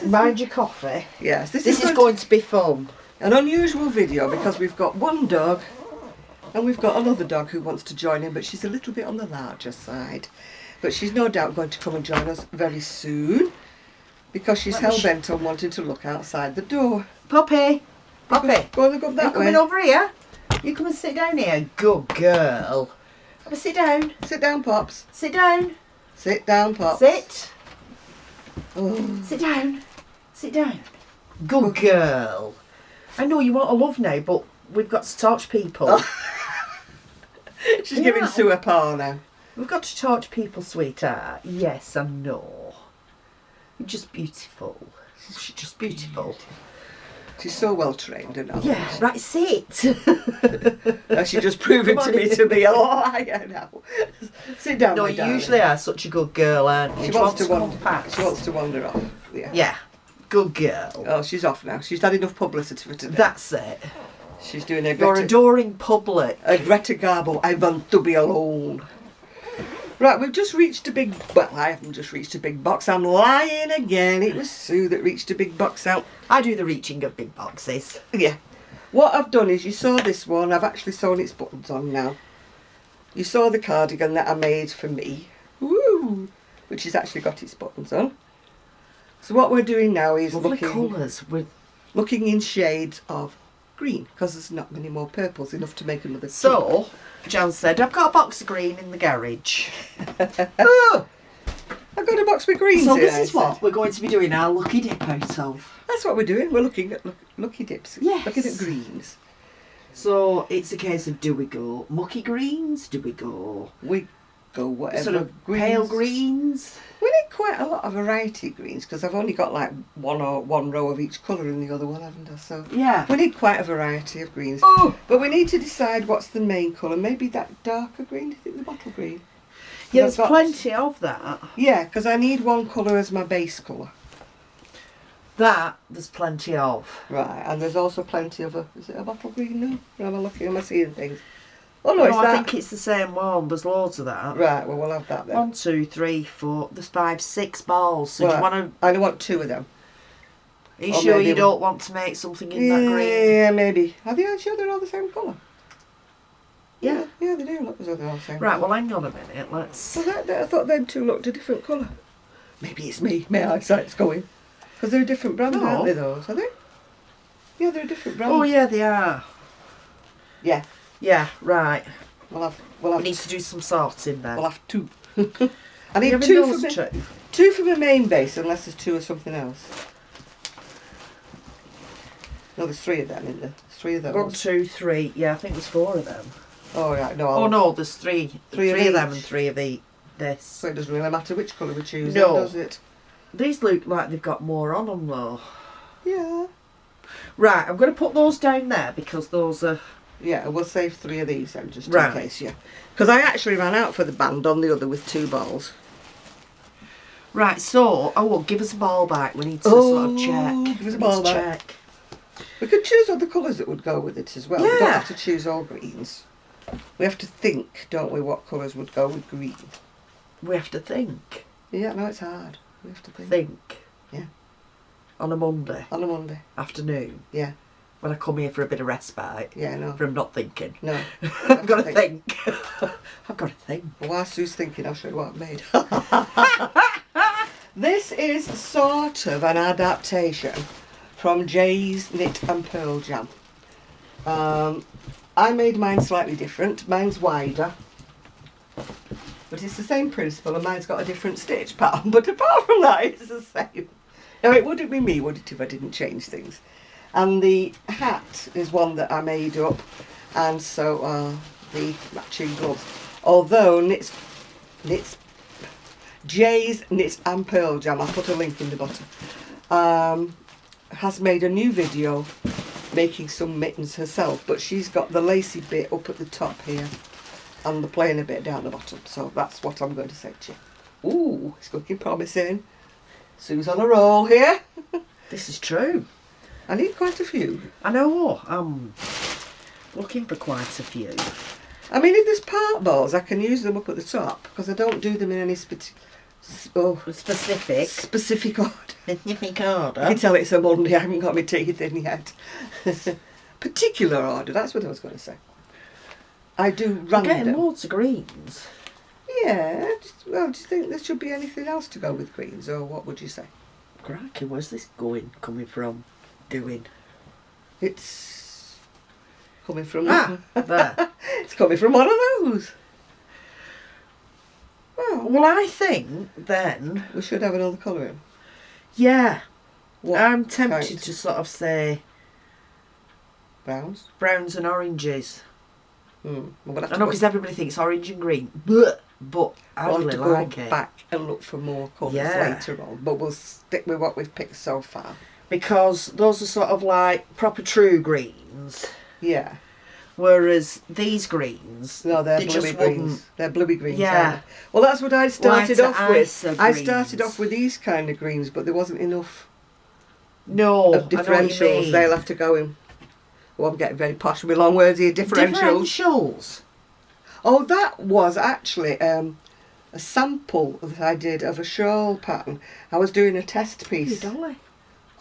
Mind your coffee. Yes, this is going to be fun. An unusual video because we've got one dog and we've got another dog who wants to join in, but she's a little bit on the larger side. But she's no doubt going to come and join us very soon because she's hell-bent on wanting to look outside the door. Poppy! Poppy! Go on, go that way. Coming over here? You come and sit down here. Good girl. Have a sit down. Sit down, Pops. Sit down. Sit down, Pops. Sit. Oh. Sit down. Sit down. Good girl. I know you want a love now, but we've got to torch people. Oh. She's giving Sue a paw now. We've got to torch people, sweetheart. Yes, I know. You're just beautiful. She's just beautiful. She's so well trained and all. Yeah, right, sit. She's just proving to me to be a liar now. Sit down, no, my you darling. usually are such a good girl, aren't you? She wants to wander off. Yeah. Yeah, good girl. Oh, she's off now. She's had enough publicity for today. That's it. She's doing a You're adoring public. A Greta Garbo, I want to be alone. Right, we've just reached a big... Well, I haven't just reached a big box. I'm lying again. It was Sue that reached a big box out. I do the reaching of big boxes. Yeah. What I've done is, you saw this one. I've actually sewn its buttons on now. You saw the cardigan that I made for me. Woo! Which has actually got its buttons on. So what we're doing now is looking in shades of green, because there's not many more purples enough to make another. So, Jan said, I've got a box of green in the garage. Oh, I've got a box with greens. So this is what we're going to be doing our lucky dip out of. That's what we're doing. We're looking at lucky dips. Yes. Looking at greens. So it's a case of, do we go mucky greens? Do we go... We go whatever. Sort of greens. Pale greens? We need quite a lot of variety of greens because I've only got like one row of each colour in the other one, haven't I? So yeah, we need quite a variety of greens. Oh. But we need to decide what's the main colour. Maybe that darker green. Do you think the bottle green? Yeah, there's plenty of that. Yeah, because I need one colour as my base colour. That there's plenty of. Right, and there's also plenty of is it a bottle green now? Am I looking? Am I seeing things? Oh no, it's that. I think it's the same one. There's loads of that. Right, well we'll have that then. 1, 2, 3, 4. There's 5, 6 balls. So do you want to? I only want 2 of them. Are you sure you don't want to make something in that green? Yeah, maybe. Are they sure they're all the same colour? Yeah. Yeah, they do look as though they're all the same. Right, well hang on a minute. Let's. Well, I thought them 2 looked a different colour. Maybe it's me. My eyesight's going. Because they're a different brand, aren't they? Those are they? Yeah, they're a different brand. Oh yeah, they are. Yeah. Yeah. Right. We need to do some sorting then. We'll have 2. I need 2 for me. 2 for my main base, unless there's 2 of something else. No, there's 3 of them in there. 3 of those. 1, 2, 3. Yeah, I think there's 4 of them. Oh right, no. Oh no, there's 3. 3 of them and 3 of this. So it doesn't really matter which colour we choose, no. does it? These look like they've got more on them though. Yeah. Right, I'm going to put those down there because those are... Yeah, we'll save 3 of these then, just in case, yeah. Because I actually ran out for the band on the other with 2 balls. Right, so, give us a ball back. We need to sort of check. Give us a ball back. Check. We could choose other colours that would go with it as well. Yeah. We don't have to choose all greens. We have to think, don't we, what colours would go with green. We have to think. Yeah, no, it's hard. We have to think. Think. Yeah. On a Monday. On a Monday. Afternoon. Yeah. When I come here for a bit of respite. Yeah, no. From not thinking. No. I've got to think. I've got to think. Well, while Sue's thinking, I'll show you what I've made. This is sort of an adaptation from Jay's Knit and Pearl Jam. I made mine slightly different. Mine's wider. But it's the same principle and mine's got a different stitch pattern. But apart from that, it's the same. Now, it wouldn't be me, would it, if I didn't change things? And the hat is one that I made up, and so are the matching gloves. Although Jay's Knit and Pearl Jam, I'll put a link in the bottom, has made a new video making some mittens herself, but she's got the lacy bit up at the top here and the plainer bit down the bottom. So that's what I'm going to say to you. Ooh, it's looking promising. Sue's on a roll here. This is true. I need quite a few. I know, I'm looking for quite a few. I mean, if there's part balls, I can use them up at the top because I don't do them in any Oh, Specific. specific order. Specific You order. can tell it's a Monday, I haven't got my teeth in yet. Particular order, that's what I was going to say. I do We're getting random. loads of greens. Yeah, well, do you think there should be anything else to go with greens, or what would you say? Crikey, where's this coming from? Doing? It's coming from There. It's coming from one of those. Well, Well, I think then, we should have another colour in. yeah, What I'm tempted kind? to sort of say Browns? browns and oranges. Well, we'll have I to know go, because everybody thinks orange and green, but I we'll have really to go like it. back and look for more colours Yeah. later on, but we'll stick with what we've picked so far. Because those are sort of like proper true greens, Yeah. whereas these greens, No, they're they bluey just greens. wouldn't. They're bluey greens. Yeah. Aren't they? Well, that's what I started Lighter off with. icer I started greens. off with these kind of greens, but there wasn't enough No, of I know what you differentials. mean. They'll have to go in. Oh, I'm getting very posh with long words here. Differentials. Differentials. Oh, that was actually a sample that I did of a shawl pattern. I was doing a test Hey, piece. Dolly.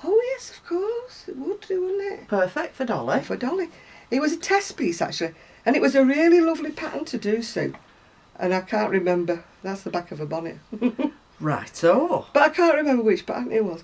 Oh yes, of course, it would do, wouldn't it? Perfect for Dolly. For Dolly. It was a test piece actually, and it was a really lovely pattern to do, Sue. And I can't remember. That's the back of a bonnet. Right, oh. But I can't remember which pattern it was.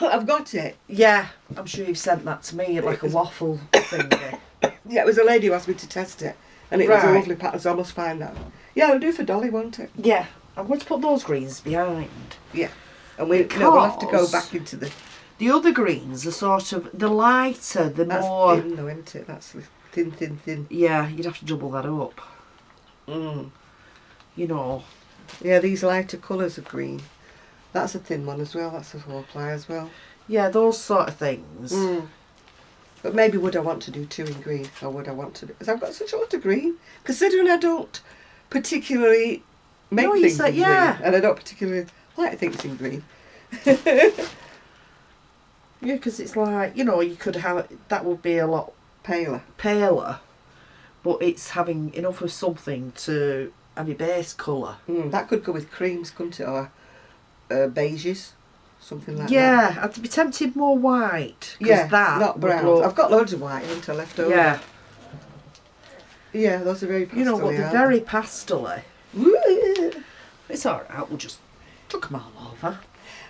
I've got it. Yeah, I'm sure you've sent that to me, like a waffle thingy. Yeah, it was a lady who asked me to test it, and it was a Right. lovely pattern, so I must find that. Yeah, it'll do for Dolly, won't it? Yeah, I'm going to put those greens behind. Yeah. And we'll have to go Because back into the... The other greens are sort of, the lighter, the That's more... thin though, isn't it? That's the thin. Yeah, you'd have to double that up. Mm. You know. Yeah, these lighter colours of green. That's a thin one as well. That's a 4-ply as well. Yeah, those sort of things. Mm. But maybe would I want to do 2 in green, or would I want to do... Because I've got such a lot of green. Considering I don't particularly make No, you things said- in yeah. green. And I don't particularly like things in green. Yeah, because it's like, you know, you could have... That would be a lot Paler. paler. But it's having enough of something to have your base colour. That could go with creams, couldn't it? Or beiges. Something like that. Yeah, I'd be tempted more white. 'Cause Yeah, that not would brown. look- I've got loads of white into left over. Yeah, Yeah, those are very pastel. you know what, they're very pastel-y. It's alright, we'll just chuck them all over.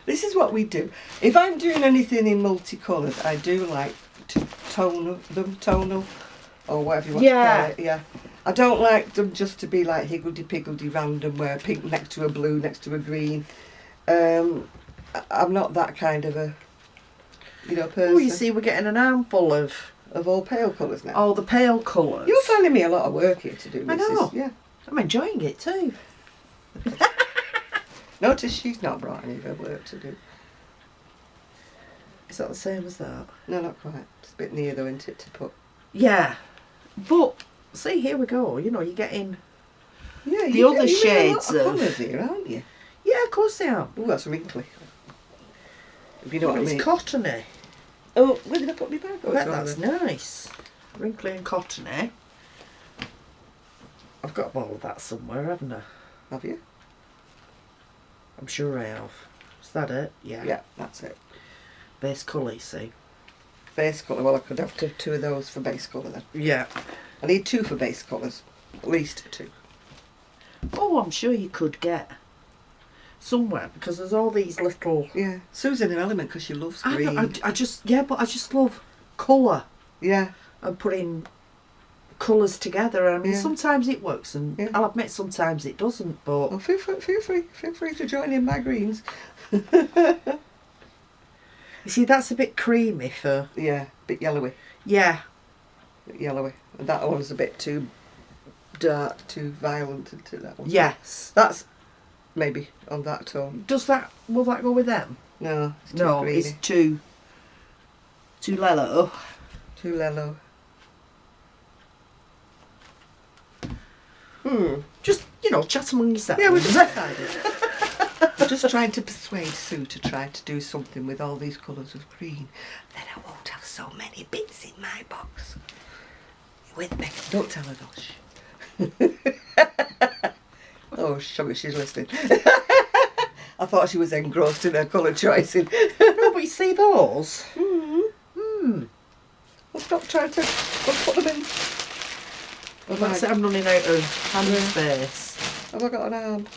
This is what we do. If I'm doing anything in multicoloured, I do like to tonal, or whatever you want to call it. Yeah. I don't like them just to be like higgledy-piggledy random, where pink next to a blue, next to a green. I'm not that kind of a, person. Oh, you see, we're getting an armful of all pale colours now. all the pale colours. You're finding me a lot of work here to do, I Mrs. know. Yeah. I'm enjoying it too. Notice she's not brought any of her work to do. Is that the same as that? No, not quite. It's a bit near though, isn't it, to put? Yeah. But, see, here we go. You know, you're getting... Yeah, The other you shades a lot of- colours here, aren't you? Yeah, of course they are. Oh, that's wrinkly. If you know what I It's mean. cottony. Oh, where did I put my bag? I Oh, bet it's that's over there. nice. Wrinkly and cottony. I've got a ball of that somewhere, haven't I? Have you? I'm sure I have. Is that it? Yeah. Yeah, that's it. Base colour, you see. Base colour. Well, I could have 2 of those for base colour then. Yeah. I need 2 for base colours. At least 2. Oh, I'm sure you could get somewhere, because there's all these little... Yeah. Sue's in her element because she loves I green. know, I just love colour Yeah. and putting colours together. I mean, Yeah. sometimes it works, and Yeah. I'll admit sometimes it doesn't, but... Well, feel free to join in my greens. You see, that's a bit creamy for... Yeah, bit yellowy. Yeah. Bit yellowy. And that one's a bit too dark, too violent into that one. Yes. That's maybe on that tone. Will that go with them? No, it's too No, greeny. it's too yellow. Too lellow. Just, chat among yourselves. Yeah, we're just decided. I'm just trying to persuade Sue to try to do something with all these colours of green. Then I won't have so many bits in my box. You with me? Don't tell her, gosh. Oh, show me she's listening. I thought she was engrossed in her colour choicing. No, but you see those? Well, stop trying to put them in. Well, that's it, I'm running out of hand space. Have I got an arm?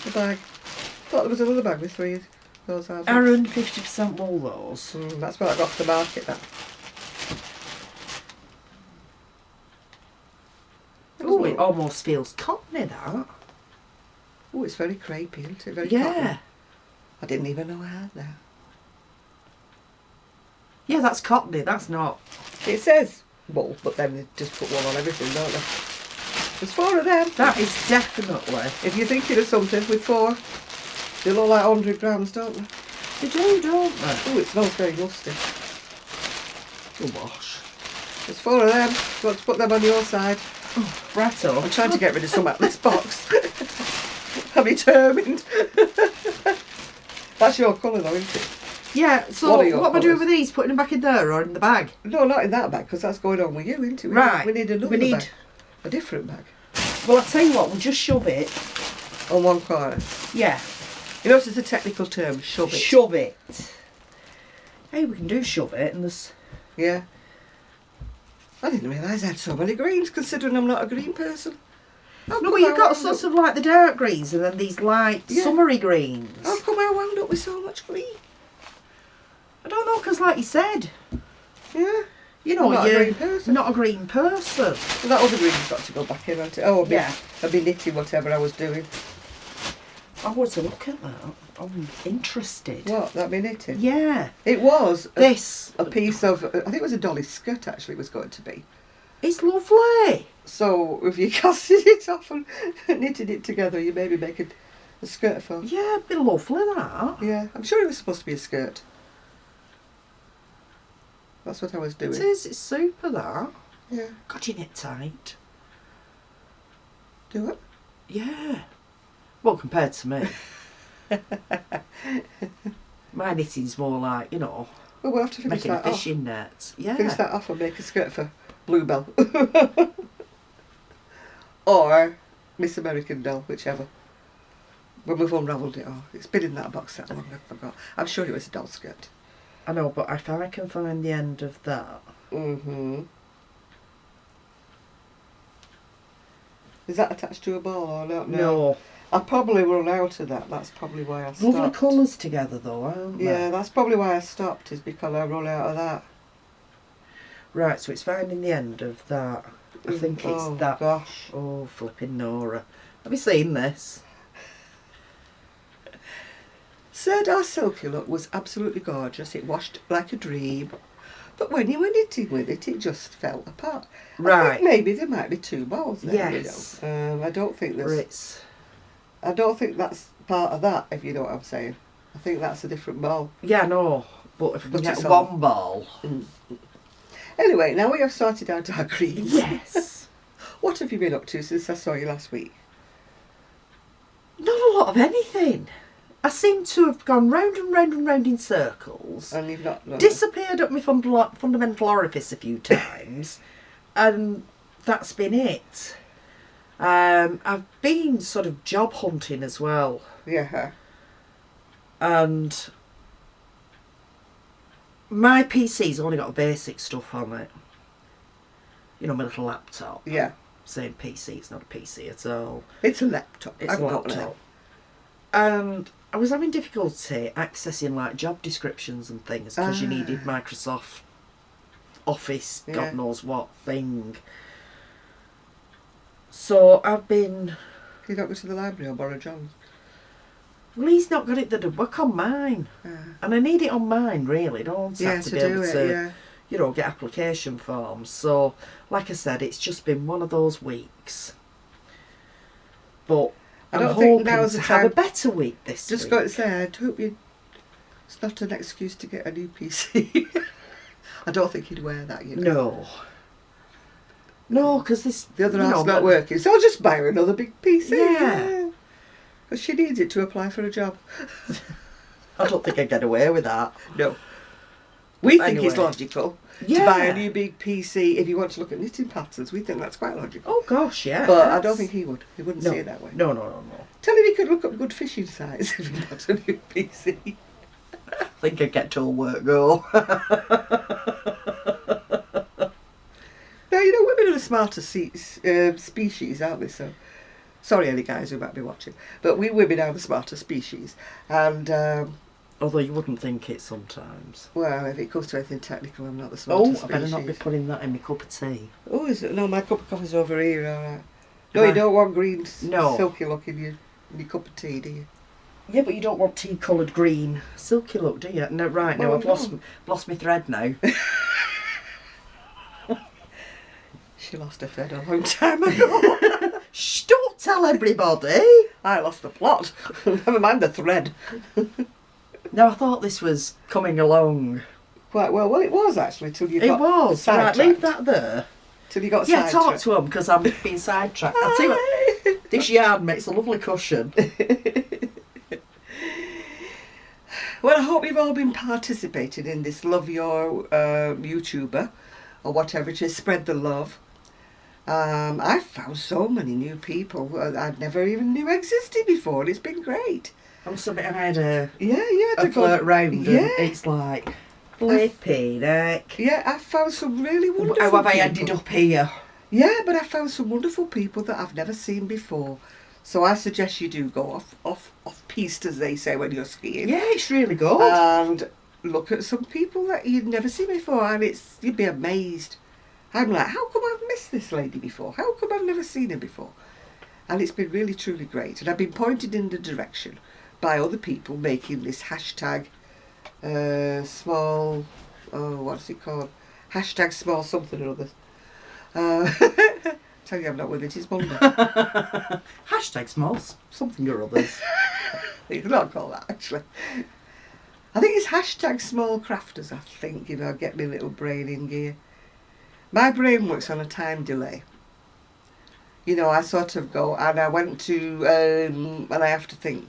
A bag? I thought there was another bag with 3 of those arms. Aaron, 50% wool those. That's what I got off the market, that. Oh, it almost feels cottony, that. Oh, it's very crepey, isn't it? Very Yeah. cottony. I didn't even know I had that. Yeah, that's cottony, that's not. It says wool, but then they just put wool on everything, don't they? There's 4 of them. That is definitely. If you're thinking of something with 4, they look like 100 grams, don't they? They do, don't they? Oh, it smells very musty. Oh, gosh. There's 4 of them. You want to put them on your side? Righto. I'm trying to get rid of some out of this box. I'm determined. That's your colour though, isn't it? Yeah, so What what are your am I doing colours? with these? Putting them back in there or in the bag? No, not in that bag, because that's going on with you, isn't it? We need another bag. A different bag. Well, I'll tell you what, we'll just shove it. On one corner. Yeah. You know, it's a technical term, shove it. Shove it. Hey, we can do shove it and there's... Yeah. I didn't realise I had so many greens, considering I'm not a green person. No, but you've got sort of like the dark greens and then these light summery greens. How come I wound up with so much green? I don't know, because like you said, Yeah. you know, Not a you're green person. not a green person. Well, that other green's got to go back in, hasn't it? Oh, Yeah. I'd be knitting whatever I was doing. I want to look at that. I'm interested. What, that be knitting? Yeah. It was This a piece of, I think it was a dolly's skirt actually it was going to be. is lovely. So if you casted it off and knitted it together, you maybe make a skirt for. Yeah, it'd be lovely that. Yeah, I'm sure it was supposed to be a skirt. That's what I was doing. It is, it's super that. Yeah. God, you knit tight. Do it? Yeah. Well, compared to me. My knitting's more like, you know, Well, we'll have to finish making a that off. fishing net. Yeah. Finish that off and make a skirt for Bluebell. Or Miss American Doll, whichever. When we've unravelled it all. It's been in that box that long, I forgot. I'm sure it was a doll skirt. I know, but if I can find the end of that. Is that attached to a ball or not? No. I probably run out of that. That's probably why I stopped. Lovely colours together though, aren't they? Yeah, that's probably why I stopped, is because I run out of that. Right, so it's finding the end of that. I think it's Oh, that. gosh. Oh, flipping Nora. Have you seen this? Serdar Silky look was absolutely gorgeous. It washed like a dream. But when you were knitting with it, it just fell apart. I Right. think maybe there might be 2 balls there, Yes. you know. I don't think there's... It's... I don't think that's part of that, if you know what I'm saying. I think that's a different ball. Yeah, no. But if we But can get it's one ball... Anyway, now we have sorted out our greens. Yes. What have you been up to since I saw you last week? Not a lot of anything. I seem to have gone round and round and round in circles. And you've not... Disappeared up my fundamental orifice a few times. And that's been it. I've been sort of job hunting as well. Yeah. And my PC's only got the basic stuff on it. You know, my little laptop. Yeah. Same PC, it's not a PC at all. It's a laptop. It's I've a got laptop. one. And I was having difficulty accessing like job descriptions and things because you Ah. needed Microsoft Office, Yeah. God knows what thing. So I've been... You don't go to the library or borrow John's? Well, he's not got it that would work on mine. And I need it on mine, really, don't I? Yeah, to to be do able it, to, yeah. you know, get application forms. So, like I said, it's just been one of those weeks. But I I'm don't think hoping now's to the have a time. better week this Just week. got to say, I hope you... It's not an excuse to get a new PC. I don't think he'd wear that, you know. No. No, because this... The other you half's know, not working, so I'll just buy her another big PC. Yeah. Because she needs it to apply for a job. I don't think I'd get away with that. No. We think it's Anyway. logical Yeah. to buy a new big PC if you want to look at knitting patterns. We think that's quite logical. Oh gosh, yeah. But I don't think he would. He wouldn't No. see it that way. No. Tell him he could look up good fishing sites if he got a new PC. I think I'd get to a work go. Now, you know, women are the smarter species, aren't they? So, sorry, any guys who might be watching, but we women are the smarter species. And, Although you wouldn't think it sometimes. well, if it comes to anything technical, I'm not the smarter species. I better not be putting that in my cup of tea. Oh, is it? No, my cup of coffee's over here, alright. No, Right. you don't want green, No. silky look in your cup of tea, do you? Yeah, but you don't want tea-coloured green silky look, do you? No, right, no, Well, I've no. lost my thread now. She lost her thread a long time ago. Shh, don't tell everybody. I lost the plot. Never mind the thread. No, I thought this was coming along. Quite well. Well, it was actually till you It got was. Right, sidetracked. leave that there. Till you got Yeah, talk sidetracked. to him because I'm being sidetracked. I'll tell you what, this yarn makes a lovely cushion. Well, I hope you've all been participating in this Love Your YouTuber, or whatever it is, spread the love. I've found so many new people I'd never even knew existed before, and it's been great. I must admit, I had a You had to flirt round, Yeah. and it's like, flipping heck. Yeah, I found some really wonderful How have I people. ended up here? Yeah, but I found some wonderful people that I've never seen before. So I suggest you do go off piste, as they say when you're skiing. Yeah, it's really good. And look at some people that you'd never seen before, and you'd be amazed. I'm like, how come I've missed this lady before? How come I've never seen her before? And it's been really, truly great. And I've been pointed in the direction by other people making this hashtag small, what's it called? Hashtag small something or other. Tell you I'm not with it, it's Monday. Hashtag smalls, something or others. It's not called that, actually. I think it's hashtag small crafters, I think, you know, get my little brain in gear. My brain works on a time delay. You know, I sort of go, and I went to, and I have to think.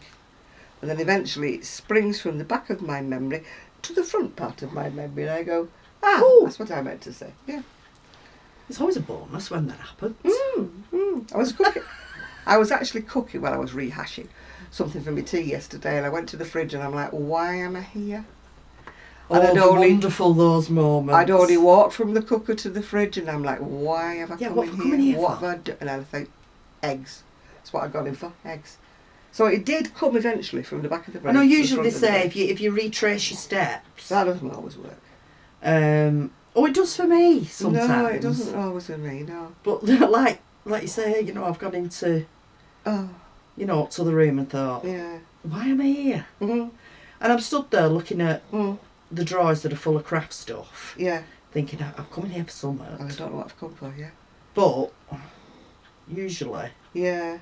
And then eventually it springs from the back of my memory to the front part of my memory, and I go, Ooh. that's what I meant to say. Yeah. It's always a bonus when that happens. I was cooking. I was actually cooking while I was rehashing something for my tea yesterday, and I went to the fridge and I'm like, why am I here? And Oh, wonderful those moments. I'd already walked from the cooker to the fridge, and I'm like, why have I what come have I come in in here? here What for? have I done? And I think, eggs. That's what I got in for, eggs. So it did come eventually from the back of the I fridge. know to the usually they front of the say fridge. if you retrace your steps. That doesn't always work. It does for me sometimes. No, it doesn't always for me, no. But like you say, you know, I've gone into, Oh, you know, up to the room and thought, yeah. why am I here? Mm-hmm. And I'm stood there looking at Mm. the drawers that are full of craft stuff, Yeah. thinking I'm coming here for something. And I don't know what I've come for, yeah. But usually, Yeah.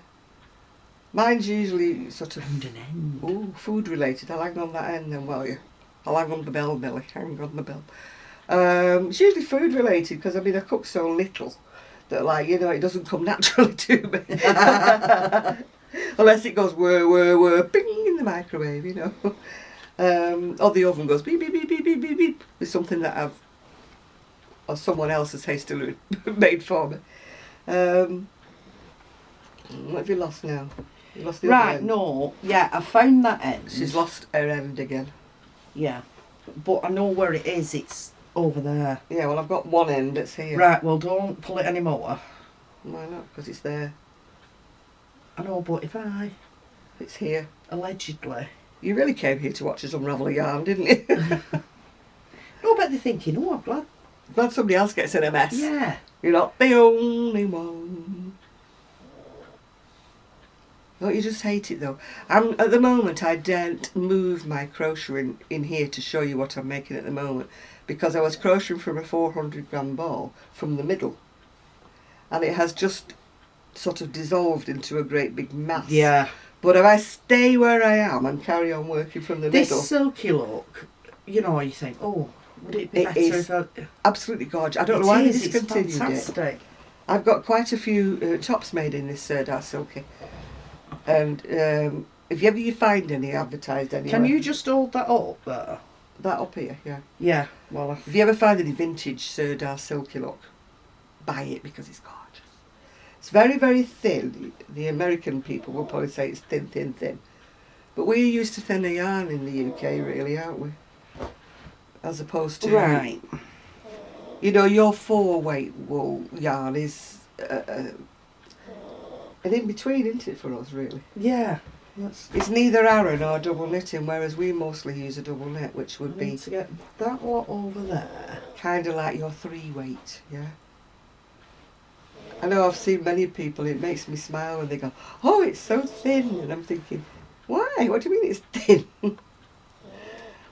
Mine's usually sort of round an end. food related. I'll hang on that end then, will you? I'll hang on the bell, Millie. Hang on the bell. It's usually food related because I mean I cook so little that, like, you know, it doesn't come naturally to me. Unless it goes whir, bing in the microwave, you know. Or the oven goes beep, beep, beep, beep, beep, beep, beep with something that or someone else has hastily made for me. What have you lost now? You lost the other Right, end. no, yeah, I found that end. She's lost her end again. Yeah, but I know where it is. It's over there. Yeah, well, I've got one end that's here. Right, well, don't pull it anymore. Why not? Because it's there. I know, but if I It's here. allegedly. You really came here to watch us unravel a yarn, didn't you? No, but they're thinking, oh, I'm glad. Glad somebody else gets in a mess. Yeah. You're not the only one. Don't you just hate it though? At the moment I daren't move my crochet in here to show you what I'm making at the moment, because I was crocheting from a 400-gram ball from the middle, and it has just sort of dissolved into a great big mass. Yeah. But if I stay where I am and carry on working from the This middle, silky look, you know, you think, oh, would it be It better is if I... absolutely gorgeous. I don't know why they discontinued It's it. fantastic. I've got quite a few tops made in this Dark Silky. And if ever you find any advertised anywhere... Can you just hold that up there? That up here, yeah. Yeah, well, If you ever find any vintage Sirdar silky look, buy it because it's gorgeous. It's very, very thin. The American people will probably say it's thin, thin, thin. But we're used to thinner yarn in the UK, really, aren't we? As opposed to... right. You know, your 4-weight wool yarn is an in-between, isn't it, for us, really? Yeah. It's neither Aran or double knitting, whereas we mostly use a double knit, which would be to get that lot over there. kind of like your 3-weight, yeah? I know I've seen many people, it makes me smile when they go, oh, it's so thin, and I'm thinking, why? What do you mean it's thin?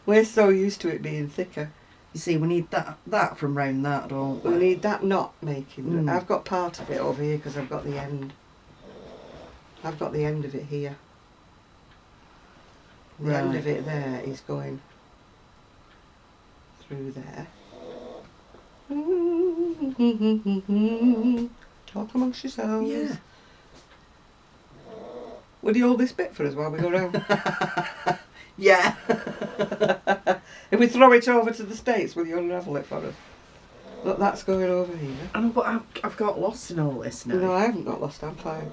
We're so used to it being thicker. You see, we need that from round that, don't we? We need that knot making. Mm. I've got part of it over here because I've got the end. I've got the end of it here. The end of it there is going through there. Talk amongst yourselves. Yeah. Will you hold this bit for us while we go round? Yeah. If we throw it over to the States, will you unravel it for us? Look, that's going over here. I know, but I've got lost in all this now. No, I haven't got lost, I'm fine.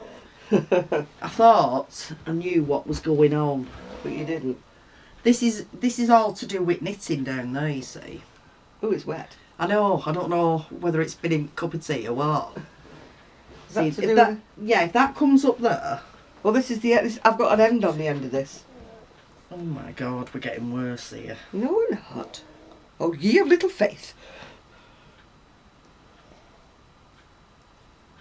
I thought I knew what was going on. But you didn't. This is all to do with knitting down there, you see. Oh, it's wet. I know, I don't know whether it's been in cup of tea or what. Is that See, to if do that, with... yeah, if that comes up there... Well, this is the... I've got an end on the end of this. Oh my God, we're getting worse here. No, we're not. Oh, ye of little faith.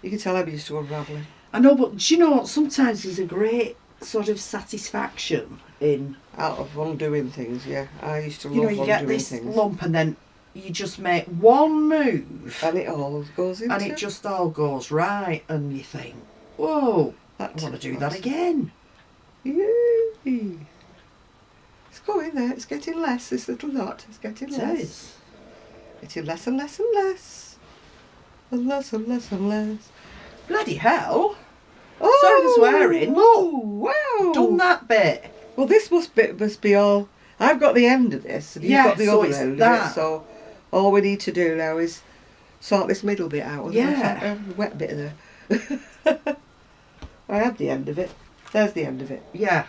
You can tell I'm used to unravelling. I know, but do you know, sometimes there's a great sort of satisfaction in... Out of undoing things, yeah. I used to love You know, you get undoing this things. lump and then you just make one move And it all goes into... and it just all goes right and you think, whoa, I want to do that again. Yay. It's going there, it's getting less, this little knot, it's getting It less. is. Getting less and less and less. And less and less and less. Bloody hell. Sorry for swearing. Look, Wow! done that bit. Well, this must be all... I've got the end of this, and you've Yeah, got the so other it's end of that. it, so all we need to do now is sort this middle bit out. Yeah. The wet bit there. I had the end of it. There's the end of it. Yeah.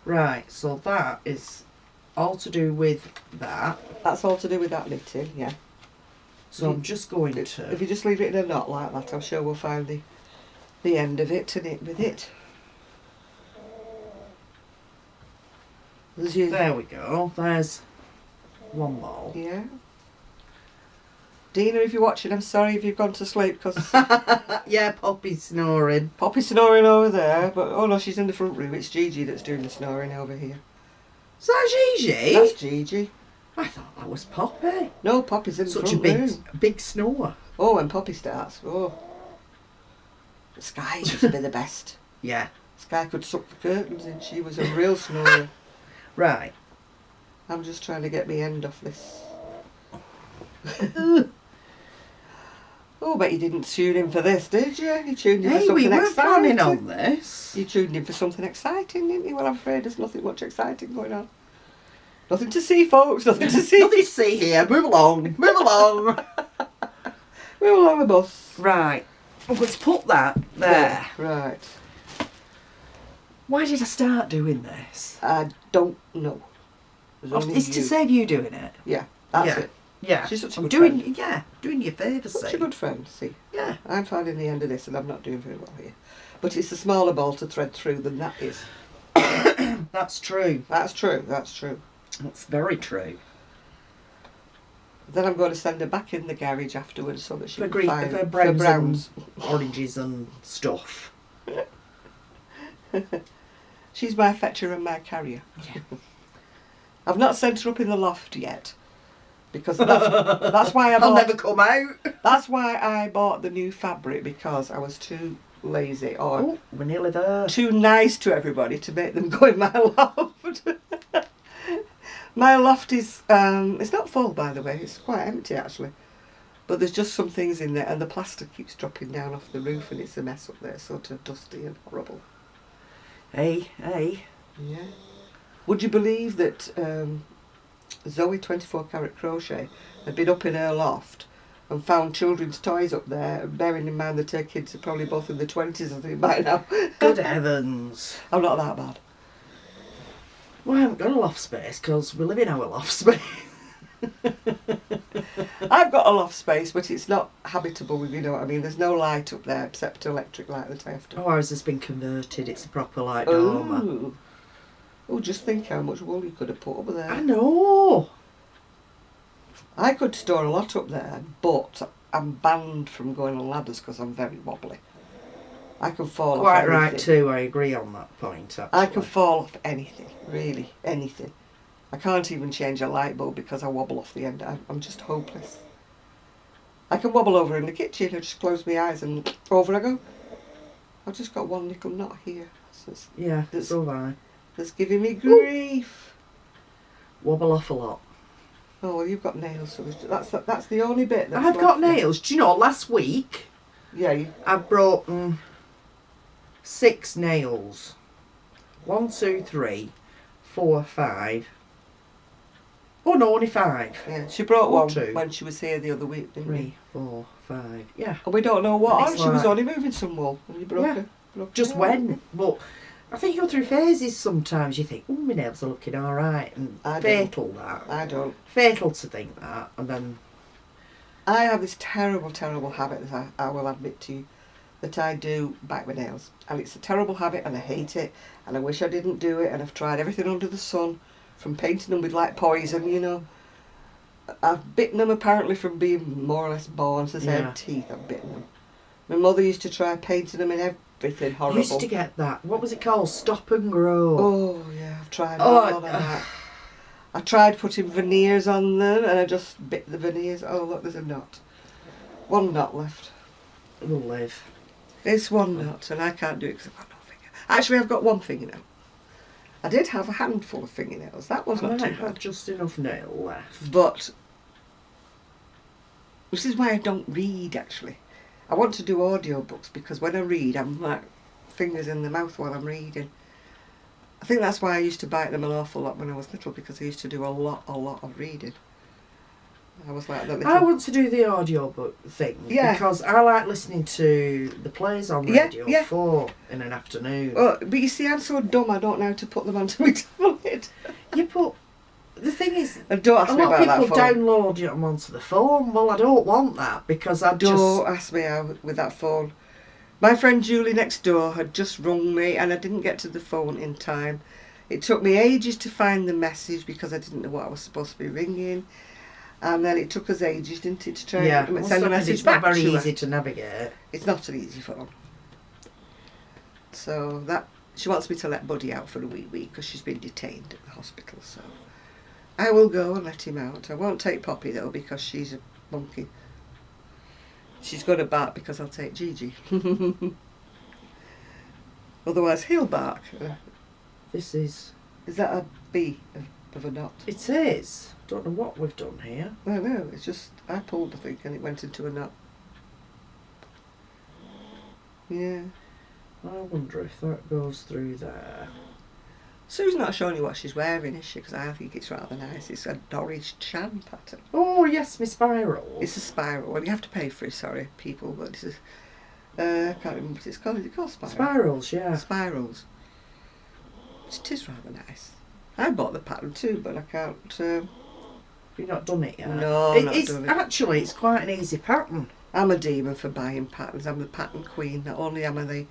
Right, so that is all to do with that. That's all to do with that knitting, yeah. So I'm just going to... If you just leave it in a knot like that, I'm sure we'll find the end of it to knit with it. There we go. There's one ball. Yeah. Dina, if you're watching, I'm sorry if you've gone to sleep because Yeah, Poppy's snoring. Poppy's snoring over there. But oh no, she's in the front room. It's Gigi that's doing the snoring over here. Is that Gigi? That's Gigi. I thought that was Poppy. No, Poppy's in the Such a front big, room. big snore. Oh, when Poppy starts, oh. Sky used to be the best. Yeah. Sky could suck the curtains in. She was a real snorer. Right. I'm just trying to get my end off this. Oh, but you didn't tune in for this, did you? You tuned in for Hey, something we were exciting. planning on this. You tuned in for something exciting, didn't you? Well, I'm afraid there's nothing much exciting going on. Nothing to see, folks. Nothing to see. Nothing to see here. Move along. Move along. We're all on the bus. Right. I'm going to put that there. Right. Why did I start doing this? I don't know. There's only It's you. to save you doing it. Yeah, that's Yeah. it. Yeah. She's such a I'm good doing, friend. yeah, doing you a favour, Such see. a good friend, see. Yeah. I'm finding the end of this and I'm not doing very well here. But it's a smaller ball to thread through than that is. That's true. That's true, that's true. That's very true. Then I'm going to send her back in the garage afterwards so that she For can green, find... for browns, browns. and oranges and stuff. She's my fetcher and my carrier. Yeah. I've not sent her up in the loft yet. Because that's why I I'll bought... never come out. That's why I bought the new fabric, because I was too lazy or Oh, we're nearly there. too nice to everybody to make them go in my loft. My loft is, it's not full by the way, it's quite empty actually. But there's just some things in there and the plaster keeps dropping down off the roof and it's a mess up there, sort of dusty and horrible. Hey, hey. Yeah. Would you believe that Zoe 24 Carat Crochet had been up in her loft and found children's toys up there, bearing in mind that her kids are probably both in the 20s, I think, by now. Good heavens. I'm not that bad. Well, I haven't got a loft space because we live in our loft space. I've got a loft space, but it's not habitable, if you know what I mean. There's no light up there except electric light that I have to. Oh, ours has been converted. It's a proper light dormer. Oh, just think how much wool you could have put up there. I know. I could store a lot up there, but I'm banned from going on ladders because I'm very wobbly. I can fall off Quite anything. right too, I agree on that point, actually. I can fall off anything, really, anything. I can't even change a light bulb because I wobble off the end. I'm just hopeless. I can wobble over in the kitchen, I just close my eyes and over I go. I've just got one little knot here. Yeah, so have I. That's giving me grief. Wobble off a lot. Oh, well, you've got nails, so that's the only bit that's I've got nails. Do you know, last week Yeah, I brought 6 nails. 1, 2, 3, 4, 5. Oh no, only 5. yeah. She brought one 2, when she was here the other week, didn't 3, we? 4, 5. Yeah. And we don't know what. It's She was like- only moving some wool and you broke her. Just when. But I think you go through phases sometimes. You think, oh, my nails are looking all right. And I fatal that. I don't. Fatal to think that. And then... I have this terrible, terrible habit that I will admit to you, that I do bite my nails. And it's a terrible habit and I hate it. And I wish I didn't do it. And I've tried everything under the sun, from painting them with like poison, you know. I've bitten them apparently from being more or less born since I Yeah. had teeth. I've bitten them. My mother used to try painting them in everything I horrible. used to get that. What was it called? Stop and grow. Oh yeah, I've tried Oh, all of that. I tried putting veneers on them and I just bit the veneers. Oh look, there's a knot. One knot left. We'll live. It's one knot and I can't do it because I've got no finger. Actually, I've got one fingernail. I did have a handful of fingernails. That was I not might too have bad. just enough nail left. But this is why I don't read actually. I want to do audiobooks because when I read I'm like fingers in the mouth while I'm reading. I think that's why I used to bite them an awful lot when I was little, because I used to do a lot of reading. I was like that little... I want to do the audiobook thing because I like listening to the plays on Radio 4 in an afternoon. Oh, but you see, I'm so dumb I don't know how to put them onto my tablet. The thing is, And don't ask a me lot of about people that phone. download them onto the phone. Well, I don't want that because Don't ask me how with that phone. My friend Julie next door had just rung me and I didn't get to the phone in time. It took me ages to find the message because I didn't know what I was supposed to be ringing. And then it took us ages, didn't it, to try and send a message back to her. It's not very easy to navigate. It's not an easy phone. So that she wants me to let Buddy out for a week because she's been detained at the hospital. So I will go and let him out. I won't take Poppy though because she's a monkey. She's going to bark because I'll take Gigi. Otherwise he'll bark. This is... Is that a bee of a knot? It is. Don't know what we've done here. No, no, it's just, I pulled I think and it went into a knot. Yeah. I wonder if that goes through there. Sue's not showing you what she's wearing, is she? Because I think it's rather nice. It's a Norwich Chan pattern. Oh, yes, my spiral. It's a spiral. Well, you have to pay for it, sorry, people, but this is... I can't remember what it's called. Is it called spiral? Spirals, yeah. Spirals. It is rather nice. I bought the pattern too, but I can't... You've not done it yet? No, I've not done it. Actually, it's quite an easy pattern. I'm a demon for buying patterns. I'm the pattern queen. Not only am I the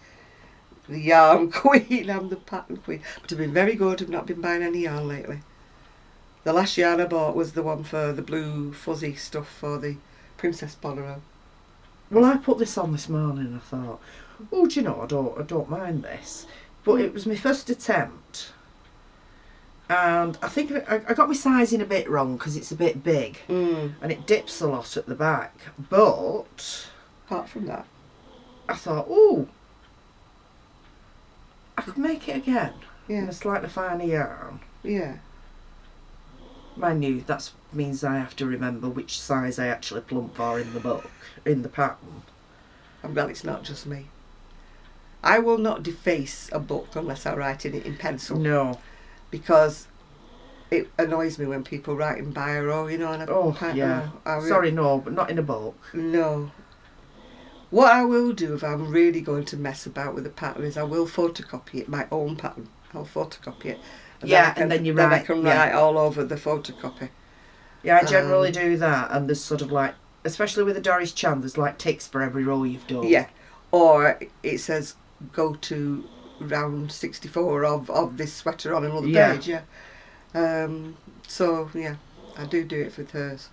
yarn queen, I'm the pattern queen. But I've been very good. I've not been buying any yarn lately. The last yarn I bought was the one for the blue fuzzy stuff for the Princess Bolero. Well, I put this on this morning and I thought, oh, do you know, I don't mind this. But it was my first attempt. And I think I got my sizing a bit wrong because it's a bit big. And it dips a lot at the back. But Apart from that, I thought, oh, I could make it again. In yeah, a slightly finer yarn. yeah. Mind you, that means I have to remember which size I actually plump for in the book, in the pattern. I'm glad it's not just me. I will not deface a book unless I write in it in pencil. No. Because it annoys me when people write in biro, you know, and Sorry, no, but not in a book. No. What I will do if I'm really going to mess about with the pattern is I will photocopy it, my own pattern. I'll photocopy it. And then you write. Then I can write all over the photocopy. Yeah, I generally do that, and there's sort of like, especially with the Doris Chan, there's like ticks for every row you've done. Yeah, or it says go to round 64 of this sweater on another page. Yeah. So yeah, I do it with hers.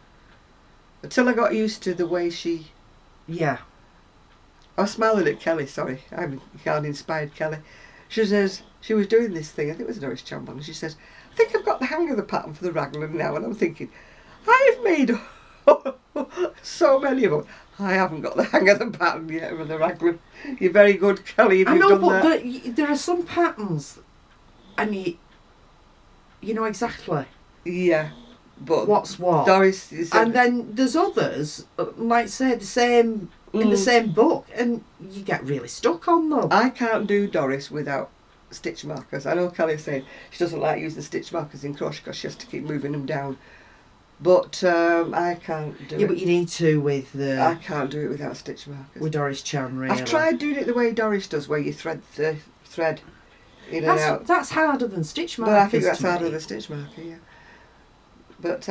Until I got used to the way she. Yeah. I was smiling at Kelly. Sorry, I'm inspired Kelly. She says she was doing this thing. I think it was Doris Chan one. And she says, "I think I've got the hang of the pattern for the raglan now." And I'm thinking, I've made so many of them. I haven't got the hang of the pattern yet for the raglan. You're very good, Kelly, if you've done that. But there are some patterns, and you know exactly. Yeah, but what's what. Doris is. And then there's others, like say the same in the same book, and you get really stuck on them. I can't do Doris without stitch markers. I know Kelly's saying she doesn't like using stitch markers in crochet because she has to keep moving them down. But I can't do it. Yeah, but you need to with the... I can't do it without stitch markers. With Doris Chan, really. I've tried doing it the way Doris does, where you thread the thread in and out. That's harder than stitch markers. But I think that's harder than stitch marker, yeah. But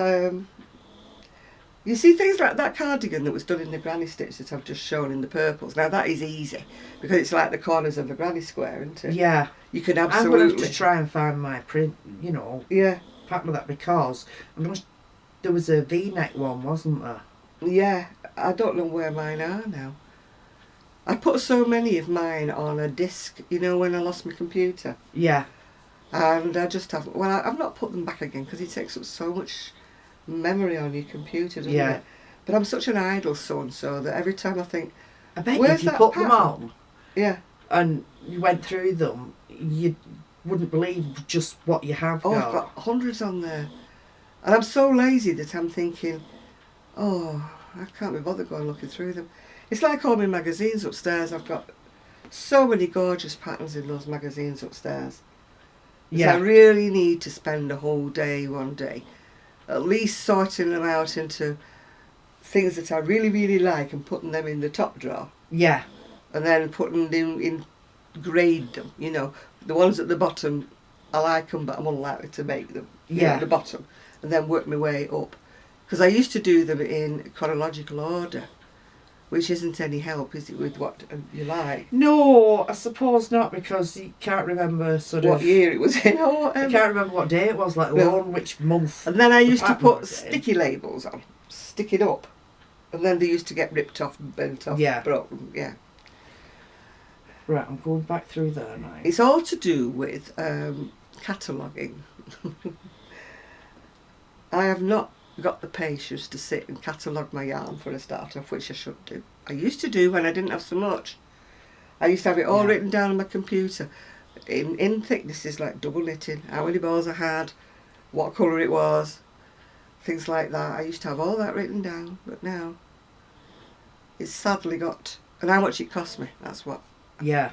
you see things like that cardigan that was done in the granny stitch that I've just shown in the purples. Now that is easy because it's like the corners of a granny square, isn't it? Yeah. You can absolutely. I'm going to have to try and find my print, you know. Yeah. Pattern of that because there was a V-neck one, wasn't there? Yeah, I don't know where mine are now. I put so many of mine on a disc, you know, when I lost my computer. Yeah. And I just haven't. Well, I've not put them back again because it takes up so much memory on your computer, doesn't it? But I'm such an idle son, so that every time I think, I bet if you put them on, and you went through them, you wouldn't believe just what you have got. I've got hundreds on there. And I'm so lazy that I'm thinking, oh, I can't be bothered going looking through them. It's like all my magazines upstairs. I've got so many gorgeous patterns in those magazines upstairs. Yeah. I really need to spend a whole day one day at least sorting them out into things that I really, really like and putting them in the top drawer. Yeah. And then putting them in, grade them, you know. The ones at the bottom, I like them, but I'm unlikely to make them. At the bottom. And then work my way up. Because I used to do them in chronological order, which isn't any help, is it, with what you like? No, I suppose not, because you can't remember what year it was in or whatever. I can't remember what day it was, let alone which month. And then I used to put sticky labels on, stick it up, and then they used to get ripped off and bent off, broken, Right, I'm going back through there now. It's all to do with cataloguing. I have not got the patience to sit and catalogue my yarn for a start off, which I should do. I used to do when I didn't have so much. I used to have it all written down on my computer in thicknesses, like double knitting, how many balls I had, what colour it was, things like that. I used to have all that written down, but now it's sadly got, and how much it cost me, that's what. Yeah.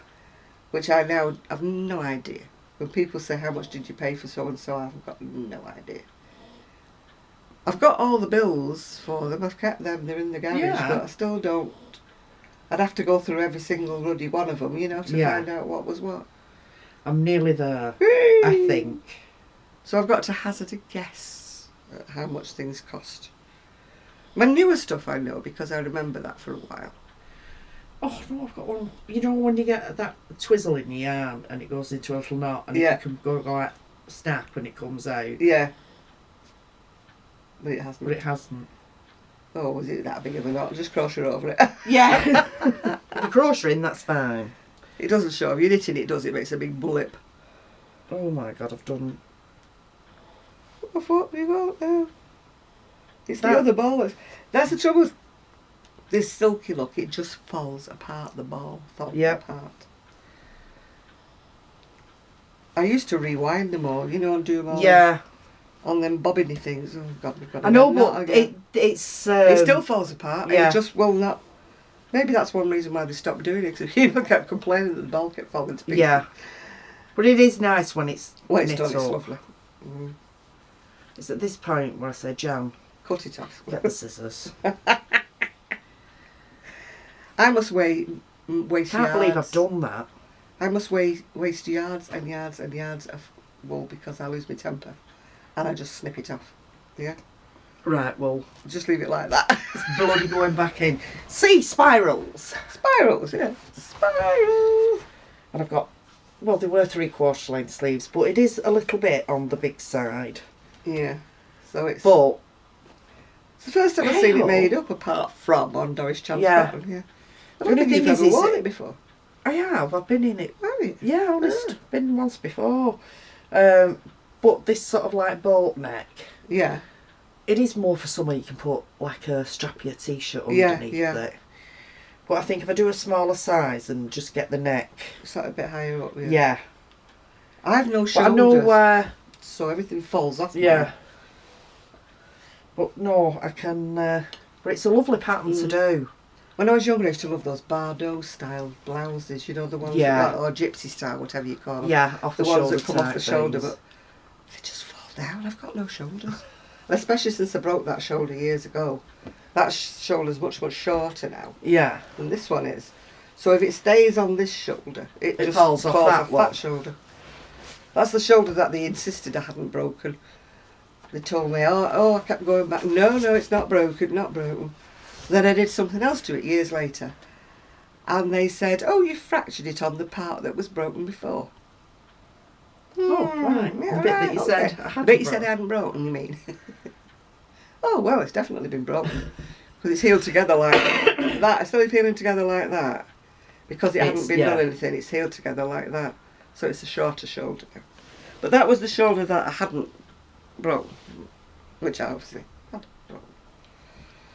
Which I now have no idea. When people say how much did you pay for so and so, I've got no idea. I've got all the bills for them, I've kept them, they're in the garage, but I still don't. I'd have to go through every single ruddy one of them, you know, to find out what was what. I'm nearly there, I think. So I've got to hazard a guess at how much things cost. My newer stuff I know because I remember that for a while. Oh no, I've got one. You know when you get that twizzle in your yarn and it goes into a little knot and you can go like snap and it comes out. Yeah. But it hasn't. But it hasn't. Oh, was it that big of a knot? Just crochet over it. Yeah. The crocheting, that's fine. It doesn't show. If you're knitting it, does it? It makes a big blip. Oh my god, I've done... I thought we won't now. It's the other ball. That's the trouble with this silky look. It just falls apart, the ball falls apart. I used to rewind them all, you know, and do them all. Yeah. On them bobbiny things. Oh God, we've got to I know, but it still falls apart. Yeah. It just will not. Maybe that's one reason why they stopped doing it, because people kept complaining that the ball kept falling to pieces. Yeah. But it is nice when it's done. It's lovely. Mm. It's at this point where I say, Jan, cut it off. get the scissors. I must waste yards. Can't believe I've done that. I must waste yards and yards and yards of wool because I lose my temper. And I just snip it off. Yeah? Right, well, Just leave it like that. it's bloody going back in. See, spirals. Spirals, yeah. Spirals. And I've got, well, they were 3/4 length sleeves, but it is a little bit on the big side. Yeah. So it's... But It's the first time I've seen it Hell. made up, apart from on Doris Chan's Yeah. pattern. Yeah. I The don't only think you've thing is ever worn it before. I have. I've been in it. Have you? Yeah, honest. Ah. Been once before. But this sort of like boat neck, Yeah. it is more for somewhere you can put like a strappier t-shirt Yeah, underneath yeah. it. But I think if I do a smaller size and just get the neck, It's like a bit higher up. Yeah. yeah. I have no But I shoulders, know where, so everything falls off. yeah. mine. But no, I can, but it's a lovely pattern to do. When I was younger, I used to love those Bardot style blouses. You know, the ones Yeah. or gypsy style, whatever you call them. Yeah, off The the, ones shoulder that come off the type shoulder, things. but they just fall down. I've got no shoulders. Especially since I broke that shoulder years ago. That shoulder's much, much shorter now Yeah. than this one is. So if it stays on this shoulder, it just falls off that one. that shoulder. That's the shoulder that they insisted I hadn't broken. They told me, oh, I kept going back. No, it's not broken, not broken. Then I did something else to it years later. And they said, oh, you fractured it on the part that was broken before. Oh, right. Yeah, The bit that right, you okay. said I The hadn't bit you said broken. I hadn't broken, you mean? Oh, well, it's definitely been broken. Because it's healed together like that. It's still healing together like that. Because it hadn't been done anything, it's healed together like that. So it's a shorter shoulder now. But that was the shoulder that I hadn't broken. Which I obviously had broken.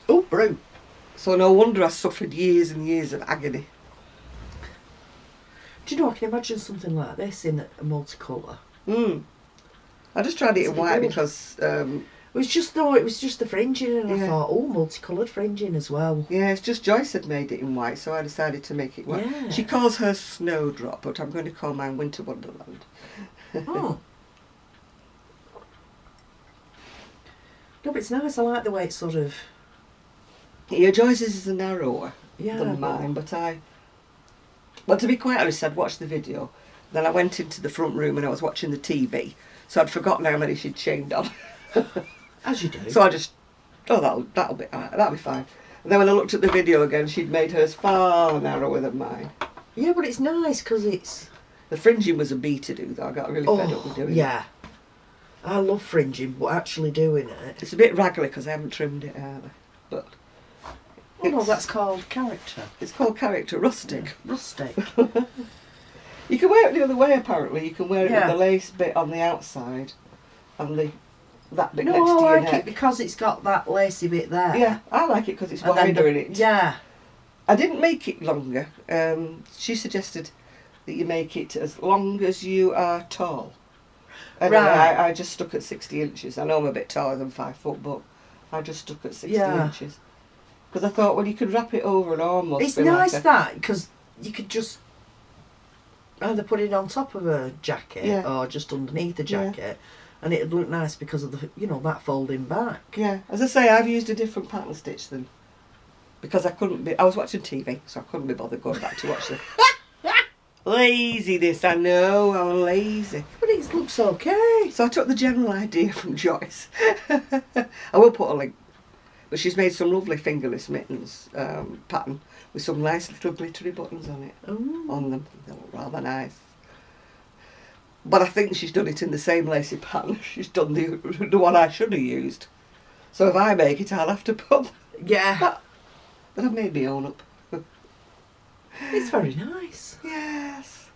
Oh, brew. So no wonder I suffered years and years of agony. Do you know, I can imagine something like this in a multicolour. I just tried it in That's white good. because, It was just the fringing, and I Yeah. thought, oh, multicoloured fringing as well. yeah, it's just Joyce had made it in white, so I decided to make it white. Yeah. She calls her Snowdrop, but I'm going to call mine Winter Wonderland. Oh. No, but it's nice. I like the way it's sort of, Yeah, Joyce's is narrower yeah. than mine, but well, to be quite honest, I'd watched the video, then I went into the front room and I was watching the TV, so I'd forgotten how many she'd chained on. As you do. So I just, that'll be alright, that'll be fine. And then when I looked at the video again, she'd made hers far narrower than mine. Yeah, but it's nice because it's... The fringing was a bee to do though, I got really fed up with doing it. yeah. I love fringing, but actually doing it... It's a bit raggly because I haven't trimmed it either, but... Oh, no, that's called character. It's called character, rustic. Yeah. Rustic. You can wear it the other way apparently, you can wear it Yeah. with the lace bit on the outside and that bit No, next I to your like neck. it because it's got that lacy bit there. Yeah, I like it because it's And then wider in it. Yeah. I didn't make it longer. She suggested that you make it as long as you are tall. Anyway, Right. I just stuck at 60 inches. I know I'm a bit taller than 5 foot, but I just stuck at 60 Yeah. inches. Because I thought, well, you could wrap it over and almost It's be nice like a, that, because you could just either put it on top of a jacket Yeah. or just underneath the Yeah. jacket, and it'd look nice because of the, that folding back. Yeah, as I say, I've used a different pattern stitch than... Because I was watching TV, so I couldn't be bothered going back to watch the... Laziness, I know, I'm lazy. But it looks okay. So I took the general idea from Joyce. I will put a link. But she's made some lovely fingerless mittens pattern with some nice little glittery buttons on it, Ooh. on them. They look rather nice. But I think she's done it in the same lacy pattern. She's done the one I should have used. So if I make it, I'll have to put Yeah. that. But I've made my own up. It's very nice. Yes.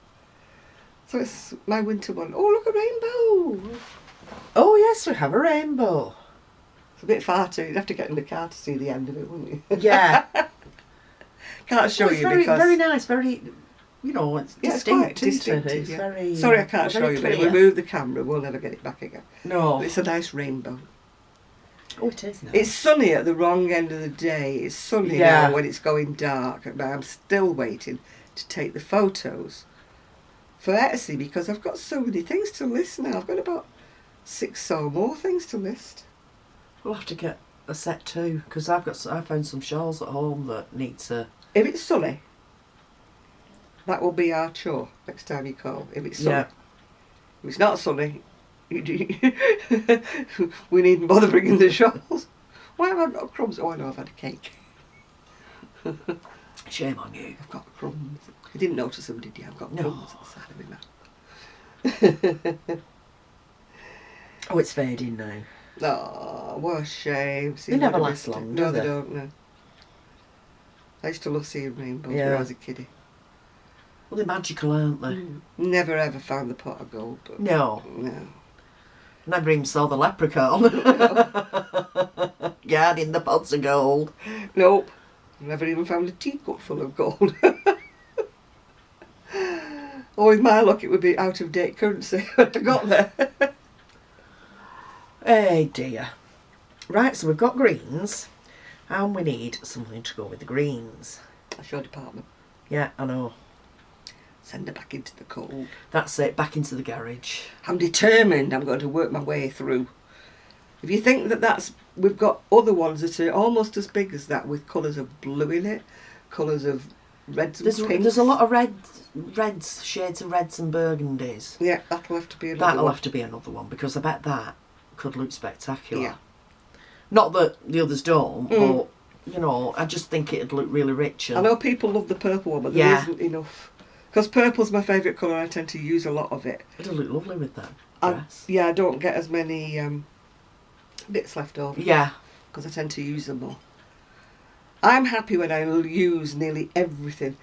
So it's my winter one. Oh, look, a rainbow. Oh yes, we have a rainbow. It's a bit far too. You'd have to get in the car to see the end of it, wouldn't you? Yeah. Can't show Well, it's you very, because... very nice, very, it's Yeah, it's quite distinct, isn't distinctive, it? It's yeah. very... Sorry I can't show very you, but if clear. we move the camera, we'll never get it back again. No. But it's a nice rainbow. Oh, it is nice. It's sunny at the wrong end of the day. It's sunny Yeah. now when it's going dark, but I'm still waiting to take the photos for Etsy because I've got so many things to list now. I've got about 6 or more things to list. We'll have to get a set too, because I found some shawls at home that need to. If it's sunny, that will be our chore next time you call. If it's sunny. Yeah. If it's not sunny, we needn't bother bringing the shawls. Why have I got crumbs? Oh, I know, I've had a cake. Shame on you. I've got crumbs. You didn't notice them, did you? I've got No. crumbs at the side of my mouth. Oh, it's fading now. Oh, what a shame. See, They never what a last mistake. long, No, do they they? don't, no. I used to love seeing rainbows when Yeah. I was a kiddie. Well, they're magical, aren't they? Never ever found the pot of gold, but No. no. Never even saw the leprechaun. Guarding the pots of gold. Nope. Never even found a teacup full of gold. Oh, with my luck, it would be out of date currency when I got there. Hey dear. Right, so we've got greens, and we need something to go with the greens. That's your department. Yeah, I know. Send her back into the cold. That's it, back into the garage. I'm determined. I'm going to work my way through. If you think that we've got other ones that are almost as big as that with colours of blue in it, colours of reds and pinks. There's a lot of reds, shades of reds and burgundies. Yeah, that'll have to be another one. Have to be another one, because I bet that could look spectacular. Yeah. Not that the others don't, but, you know, I just think it'd look really rich. And I know people love the purple one, but there isn't enough. Because purple's my favourite colour, I tend to use a lot of it. it'll look lovely with that dress. Yeah, I don't get as many bits left over. Yeah. Because I tend to use them more. I'm happy when I use nearly everything.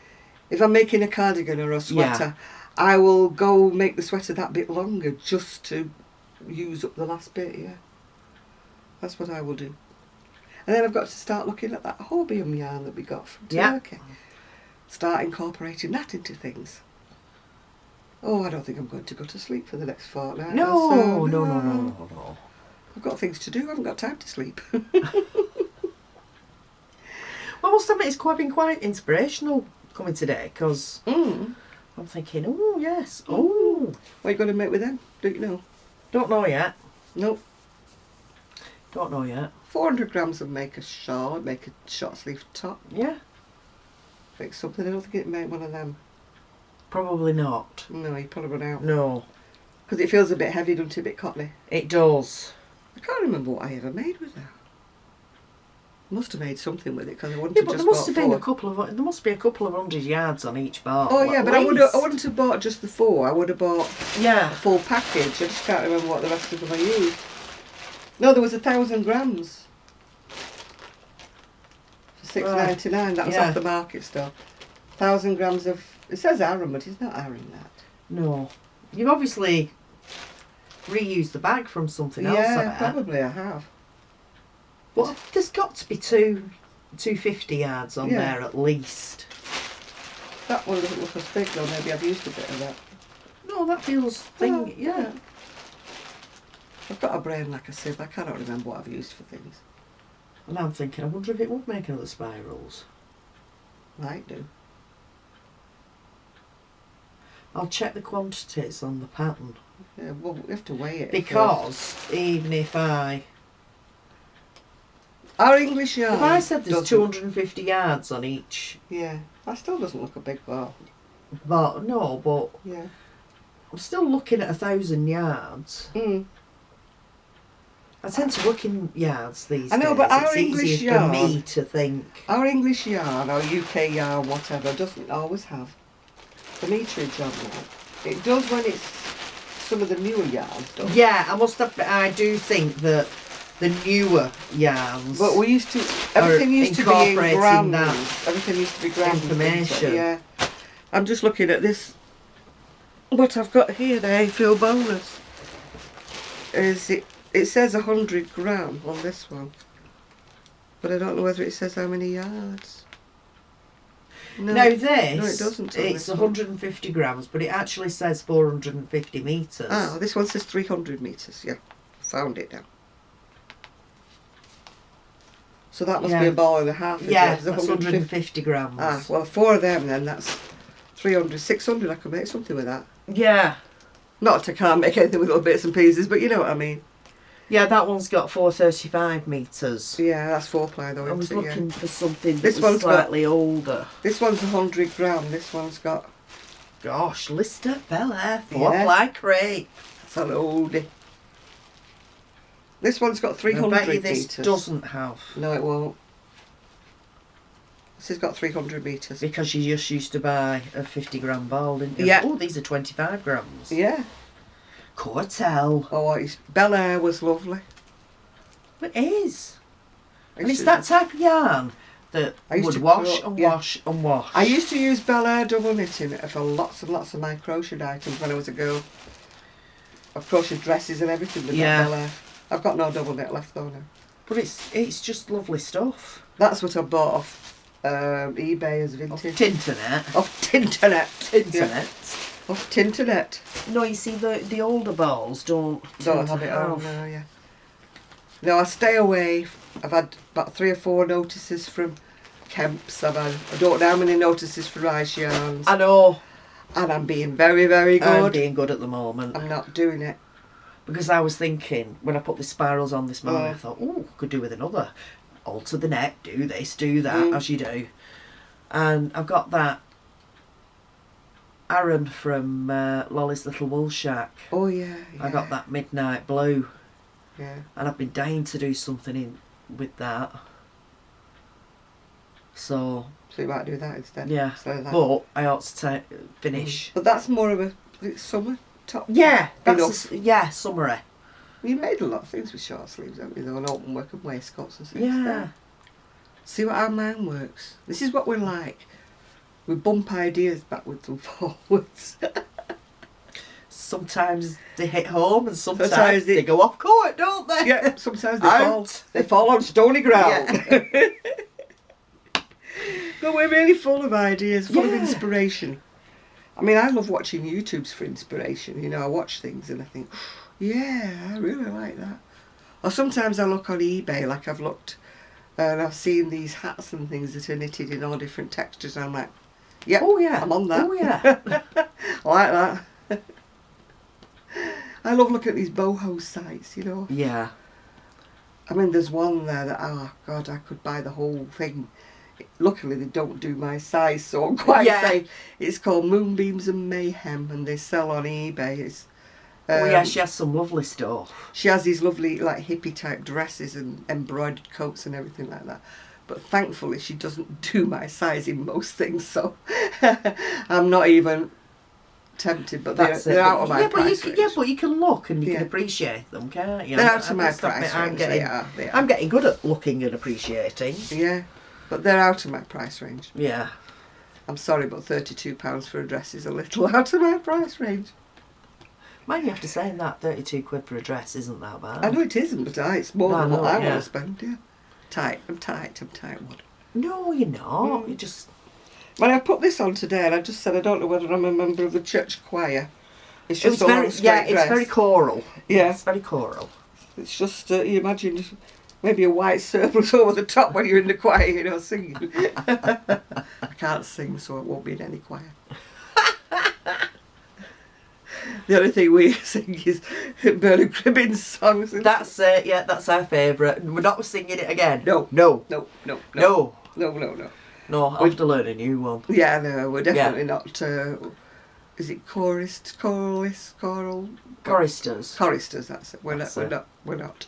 If I'm making a cardigan or a sweater, I will go make the sweater that bit longer just to use up the last bit, yeah. That's what I will do. And then I've got to start looking at that Horbium yarn that we got from Turkey. Start incorporating that into things. Oh, I don't think I'm going to go to sleep for the next fortnight. No. I've got things to do, I haven't got time to sleep. Well, I must admit, it's been quite inspirational coming today, because I'm thinking, oh, yes, oh. What are you going to make with them? Don't you know? Don't know yet. Nope. Don't know yet. 400 grams would make a shawl, make a short sleeve top. Yeah. Make something, I don't think it'd make one of them. Probably not. No, you'd probably run out. No. Because it feels a bit heavy, doesn't it? A bit cottony. It does. I can't remember what I ever made with that. Must have made something with it because I wouldn't Yeah, have but just there must bought have been four. there must be a couple of 100 yards on each bar. Oh yeah, at but least. I wouldn't have bought just the 4. I would have bought a full package. I just can't remember what the rest of them I used. No, there was 1,000 grams for $6.99. That was off the market store. 1,000 grams of. It says Aran, but it's not Aran that. No, you've obviously reused the bag from something else. Yeah, probably I have. Well, there's got to be 250 yards on there at least. That one doesn't look as big though. Maybe I've used a bit of that. No, that feels thing. Yeah. I've got a brain like a sieve. I cannot remember what I've used for things. And I'm thinking, I wonder if it would make another spirals. Might do. I'll check the quantities on the pattern. Yeah, well, we have to weigh it. Because even if I English yarn. If I said there's 250 yards on each. Yeah, that still doesn't look a big bar. But Yeah. I'm still looking at 1,000 yards. I tend to look in yards these days. I know, but our it's English easier yarn, for me to think. Our English yarn or UK yarn, whatever, doesn't always have the meterage on it. It does when it's some of the newer yarns. Yeah, I do think that the newer yarns. But we used to, everything used to be in grams. That everything used to be grams. information. Yeah. I'm just looking at this. What I've got here, the Hayfield bonus, is it says 100 gram on this one, but I don't know whether it says how many yards. No, it doesn't. It's 150 grams, but it actually says 450 metres. Ah, this one says 300 metres. Yeah, found it now. So that must be a ball and a half. Yeah, that's 150 grams. Ah, well, 4 of them then. That's 300, 600. I could make something with that. Yeah. Not that I can't make anything with little bits and pieces, but you know what I mean. Yeah, that one's got 435 metres. Yeah, that's 4-ply though. I was isn't it? looking for something that This was one's slightly older. This one's 100 gram. This one's got. Gosh, Lister Bel Air Yeah. 4-ply crepe. That's an oldie. This one's got 300 I bet you this metres. doesn't have. No, it won't. This has got 300 metres. Because you just used to buy a 50-gram ball, didn't you? Yeah. Oh, these are 25 grams. Yeah. Cortel. Oh, Bel Air was lovely. It is. And it's It's- that type of yarn that I used would to wash cut, and yeah. wash and wash. I used to use Bel Air double knitting for lots and lots of my crochet items when I was a girl. I've crocheted dresses and everything with Yeah. that Bel Air. I've got no double knit left though now. But it's just lovely stuff. That's what I bought off eBay as Off vintage. Tinternet. Off Tinternet. Tinternet. Off Tinternet. No, you see, the older balls don't Don't tend have to it on now, yeah. No, I stay away. I've had about 3 or 4 notices from Kemp's. I don't know how many notices for rice yarns. I know. And I'm being very, very good. I'm being good at the moment. I'm not doing it. Because I was thinking, when I put the spirals on this morning, Oh. I thought, oh, could do with another. Alter the neck, do this, do that, as you do. And I've got that Aaron from Lolly's Little Wool Shack. Oh, yeah. I got that midnight blue. Yeah. And I've been dying to do something with that. So, So you might do that instead. yeah. Instead of that. But I ought to finish. But that's more of a summer top. Yeah, Enough. yeah, summery. You made a lot of things with short sleeves, haven't you? Though, and open work and waistcoats and things. Yeah. There. See what our mind works. This is what we're like. We bump ideas backwards and forwards. Sometimes they hit home and sometimes Sometimes they go off court, don't they? Yeah, sometimes they Out. fall on stony ground. Yeah. But we're really full of ideas, full of Yeah. inspiration. I mean, I love watching YouTubes for inspiration. You know, I watch things and I think, yeah, I really like that. Or sometimes I look on eBay, like I've looked, and I've seen these hats and things that are knitted in all different textures, and I'm like, yep, Oh yeah. I'm on that. Oh yeah. I like that. I love looking at these boho sites, you know. Yeah. I mean, there's one there that, oh God, I could buy the whole thing. Luckily, they don't do my size, so I'm quite Yeah. safe. It's called Moonbeams and Mayhem, and they sell on eBay. It's, Oh yeah, she has some lovely stuff. she has these lovely, like, hippie type dresses and embroidered coats and everything like that. But thankfully, she doesn't do my size in most things, so I'm not even tempted. But they're out of my price range. Yeah, but you can look and you Yeah. can appreciate them, can't you? They're out of I my must admit, price I'm range. getting, They are. I'm getting good at looking and appreciating. Yeah, but they're out of my price range. Yeah. I'm sorry, but £32 for a dress is a little out of my price range. Mind you have to say that, 32 quid for a dress isn't that bad. I know it isn't, but it's more No, than no, what I yeah. want to spend, yeah. I'm tight one. No, you're not. You just... When I put this on today, and I just said I don't know whether I'm a member of the church choir. It's just It's a very, long straight yeah, it's dress. very choral. Yeah. It's very choral. It's just, you imagine just maybe a white surplice over the top when you're in the choir, you know, singing. I can't sing, so it won't be in any choir. The only thing we sing is Bernard Cribbins songs. That's it, yeah, that's our favourite. We're not singing it again. No. No. No. No. No. I'll have to learn a new one. Yeah, no, we're definitely not. Is it choristers? Choristers, that's it. We're not.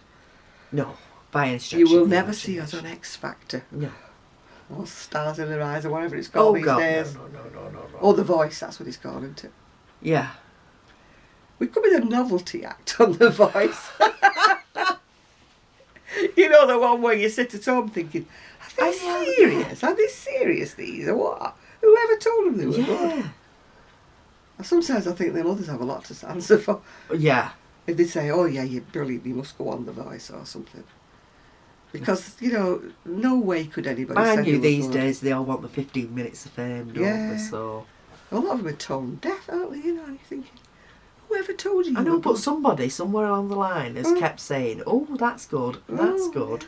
No. By any stretch You of will the never see us imagination. on X Factor. No. Or Stars in Their Eyes or whatever it's called Oh these God, days. no. Or The Voice, that's what it's called, isn't it? Yeah. We could be the novelty act on The Voice. You know, the one where you sit at home thinking, are they serious? Are they serious, these? Or what? Whoever told them they were good? Sometimes I think their mothers have a lot to answer for. Yeah. If they say, oh yeah, you're brilliant, you must go on The Voice or something. Because, you know, no way could anybody say Mind you, they were these good. days they all want the 15 minutes of fame, don't Yeah. they? So A lot of them are tone deaf, aren't they? You know, and you're thinking, whoever told you? I you know, were but good? somebody somewhere along the line has kept saying, "Oh, that's good, that's Oh, good."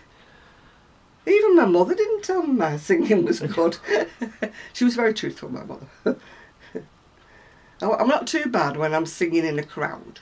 Even my mother didn't tell me my singing was good. She was very truthful, my mother. I'm not too bad when I'm singing in a crowd.